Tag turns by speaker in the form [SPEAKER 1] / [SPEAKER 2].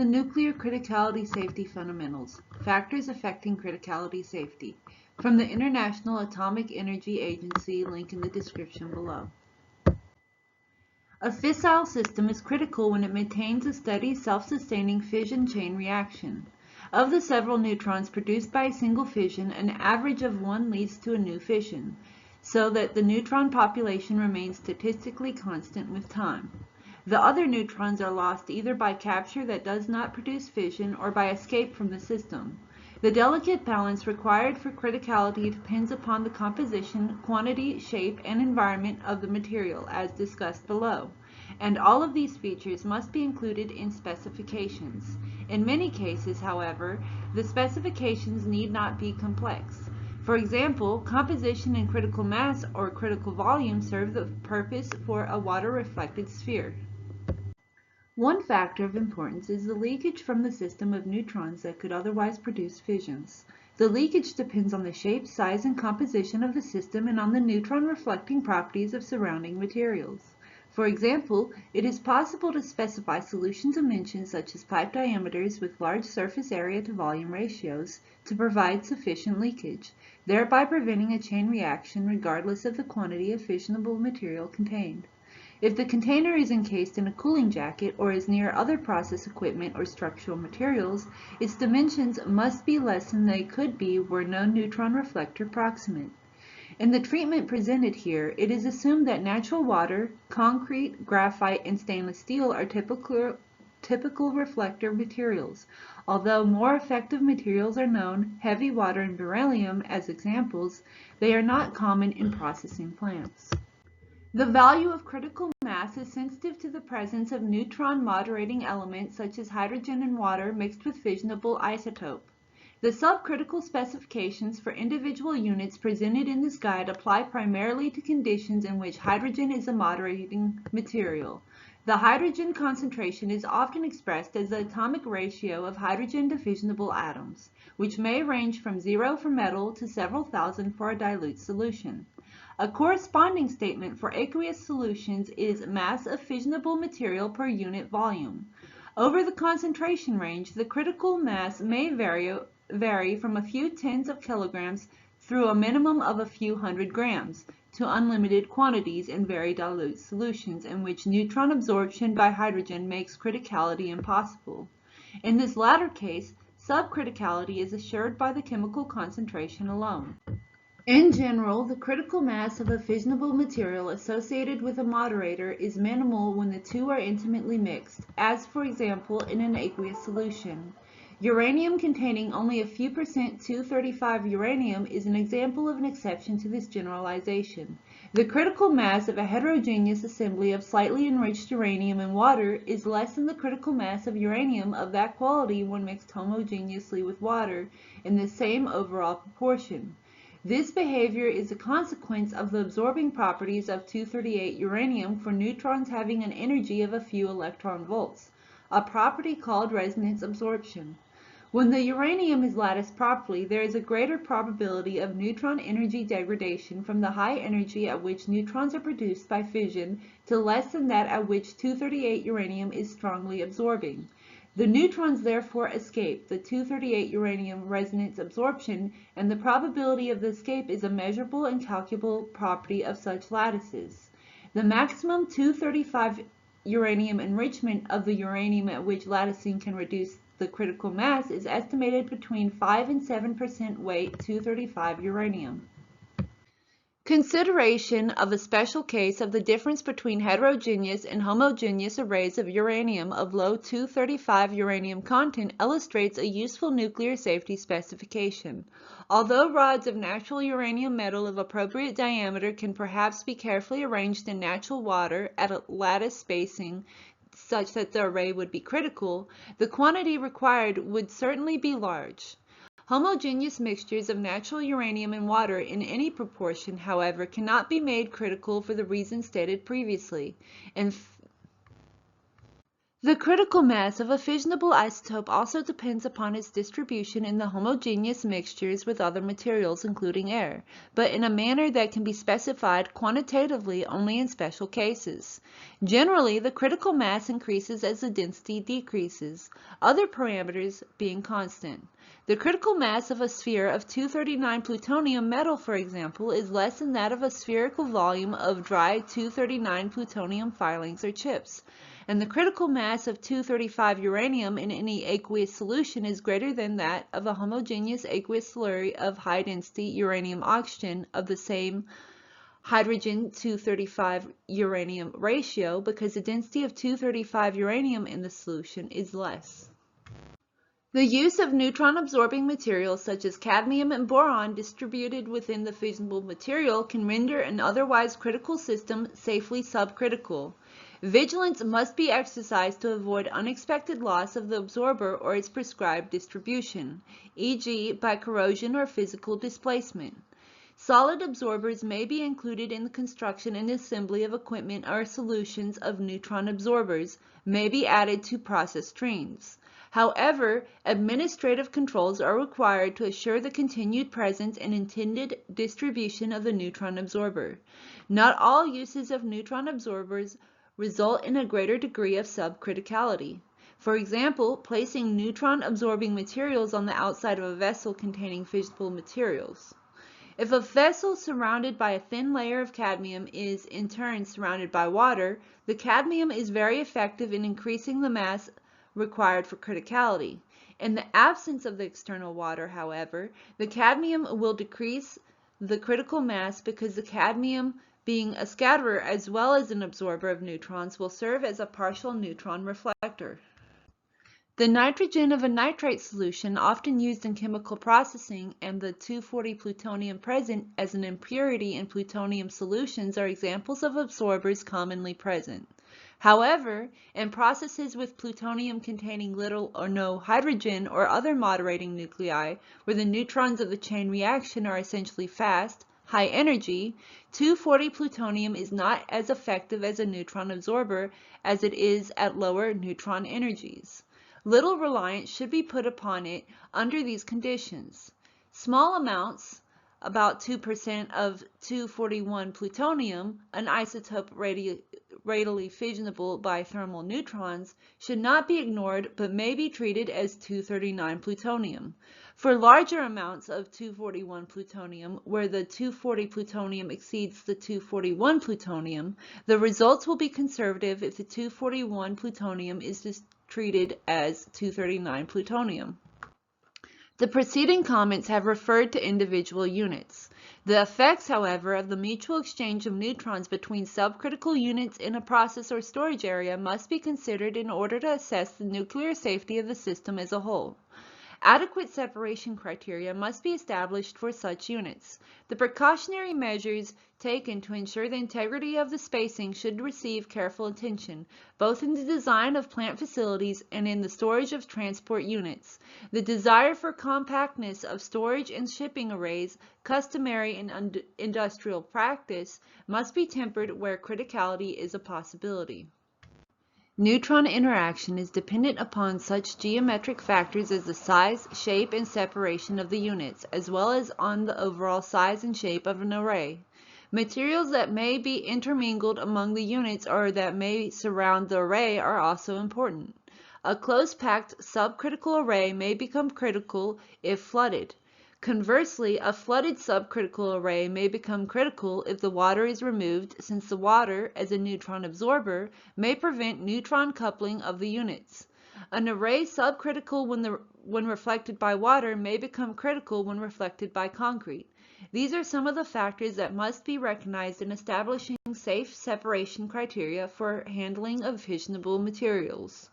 [SPEAKER 1] The nuclear criticality safety fundamentals, factors affecting criticality safety, from the International Atomic Energy Agency, link in the description below. A fissile system is critical when it maintains a steady self-sustaining fission chain reaction. Of the several neutrons produced by a single fission, an average of one leads to a new fission, so that the neutron population remains statistically constant with time. The other neutrons are lost either by capture that does not produce fission or by escape from the system. The delicate balance required for criticality depends upon the composition, quantity, shape, and environment of the material, as discussed below, and all of these features must be included in specifications. In many cases, however, the specifications need not be complex. For example, composition and critical mass or critical volume serve the purpose for a water-reflected sphere. One factor of importance is the leakage from the system of neutrons that could otherwise produce fissions. The leakage depends on the shape, size, and composition of the system and on the neutron reflecting properties of surrounding materials. For example, it is possible to specify solution dimensions such as pipe diameters with large surface area to volume ratios to provide sufficient leakage, thereby preventing a chain reaction regardless of the quantity of fissionable material contained. If the container is encased in a cooling jacket or is near other process equipment or structural materials, its dimensions must be less than they could be were no neutron reflector proximate. In the treatment presented here, it is assumed that natural water, concrete, graphite, and stainless steel are typical reflector materials. Although more effective materials are known, heavy water and beryllium as examples, they are not common in processing plants. The value of critical mass is sensitive to the presence of neutron moderating elements such as hydrogen and water mixed with fissionable isotope. The subcritical specifications for individual units presented in this guide apply primarily to conditions in which hydrogen is a moderating material. The hydrogen concentration is often expressed as the atomic ratio of hydrogen to fissionable atoms, which may range from 0 for metal to several thousand for a dilute solution. A corresponding statement for aqueous solutions is mass of fissionable material per unit volume. Over the concentration range, the critical mass may vary from a few tens of kilograms through a minimum of a few hundred grams to unlimited quantities in very dilute solutions in which neutron absorption by hydrogen makes criticality impossible. In this latter case, subcriticality is assured by the chemical concentration alone. In general, the critical mass of a fissionable material associated with a moderator is minimal when the two are intimately mixed, as for example in an aqueous solution. Uranium containing only a few percent 235 uranium is an example of an exception to this generalization. The critical mass of a heterogeneous assembly of slightly enriched uranium and water is less than the critical mass of uranium of that quality when mixed homogeneously with water in the same overall proportion. This behavior is a consequence of the absorbing properties of 238 uranium for neutrons having an energy of a few electron volts, a property called resonance absorption. When the uranium is latticed properly, there is a greater probability of neutron energy degradation from the high energy at which neutrons are produced by fission to less than that at which 238 uranium is strongly absorbing. The neutrons therefore escape the 238 uranium resonance absorption, and the probability of the escape is a measurable and calculable property of such lattices. The maximum 235 uranium enrichment of the uranium at which latticing can reduce the critical mass is estimated between 5 and 7% weight 235 uranium. Consideration of a special case of the difference between heterogeneous and homogeneous arrays of uranium of low 235 uranium content illustrates a useful nuclear safety specification. Although rods of natural uranium metal of appropriate diameter can perhaps be carefully arranged in natural water at a lattice spacing such that the array would be critical, the quantity required would certainly be large. Homogeneous mixtures of natural uranium and water in any proportion, however, cannot be made critical for the reasons stated previously. The critical mass of a fissionable isotope also depends upon its distribution in the homogeneous mixtures with other materials, including air, but in a manner that can be specified quantitatively only in special cases. Generally, the critical mass increases as the density decreases, other parameters being constant. The critical mass of a sphere of 239 plutonium metal, for example, is less than that of a spherical volume of dry 239 plutonium filings or chips, and the critical mass of 235 uranium in any aqueous solution is greater than that of a homogeneous aqueous slurry of high-density uranium-oxygen of the same hydrogen 235 uranium ratio, because the density of 235 uranium in the solution is less. The use of neutron-absorbing materials such as cadmium and boron distributed within the fissionable material can render an otherwise critical system safely subcritical. Vigilance must be exercised to avoid unexpected loss of the absorber or its prescribed distribution, e.g. by corrosion or physical displacement. Solid absorbers may be included in the construction and assembly of equipment, or solutions of neutron absorbers may be added to process streams. However, administrative controls are required to assure the continued presence and intended distribution of the neutron absorber. Not all uses of neutron absorbers result in a greater degree of subcriticality. For example, placing neutron-absorbing materials on the outside of a vessel containing fissionable materials. If a vessel surrounded by a thin layer of cadmium is in turn surrounded by water, the cadmium is very effective in increasing the mass required for criticality. In the absence of the external water, however, the cadmium will decrease the critical mass because the cadmium, being a scatterer as well as an absorber of neutrons, will serve as a partial neutron reflector. The nitrogen of a nitrate solution, often used in chemical processing, and the 240 plutonium present as an impurity in plutonium solutions are examples of absorbers commonly present. However, in processes with plutonium containing little or no hydrogen or other moderating nuclei, where the neutrons of the chain reaction are essentially fast, high energy, 240 plutonium is not as effective as a neutron absorber as it is at lower neutron energies. Little reliance should be put upon it under these conditions. Small amounts, about 2% of 241 plutonium, an isotope radially fissionable by thermal neutrons, should not be ignored but may be treated as 239 plutonium. For larger amounts of 241 plutonium, where the 240 plutonium exceeds the 241 plutonium, the results will be conservative if the 241 plutonium is treated as 239 plutonium. The preceding comments have referred to individual units. The effects, however, of the mutual exchange of neutrons between subcritical units in a process or storage area must be considered in order to assess the nuclear safety of the system as a whole. Adequate separation criteria must be established for such units. The precautionary measures taken to ensure the integrity of the spacing should receive careful attention, both in the design of plant facilities and in the storage of transport units. The desire for compactness of storage and shipping arrays, customary in industrial practice, must be tempered where criticality is a possibility. Neutron interaction is dependent upon such geometric factors as the size, shape, and separation of the units, as well as on the overall size and shape of an array. Materials that may be intermingled among the units or that may surround the array are also important. A close-packed subcritical array may become critical if flooded. Conversely, a flooded subcritical array may become critical if the water is removed, since the water, as a neutron absorber, may prevent neutron coupling of the units. An array subcritical when reflected by water may become critical when reflected by concrete. These are some of the factors that must be recognized in establishing safe separation criteria for handling of fissionable materials.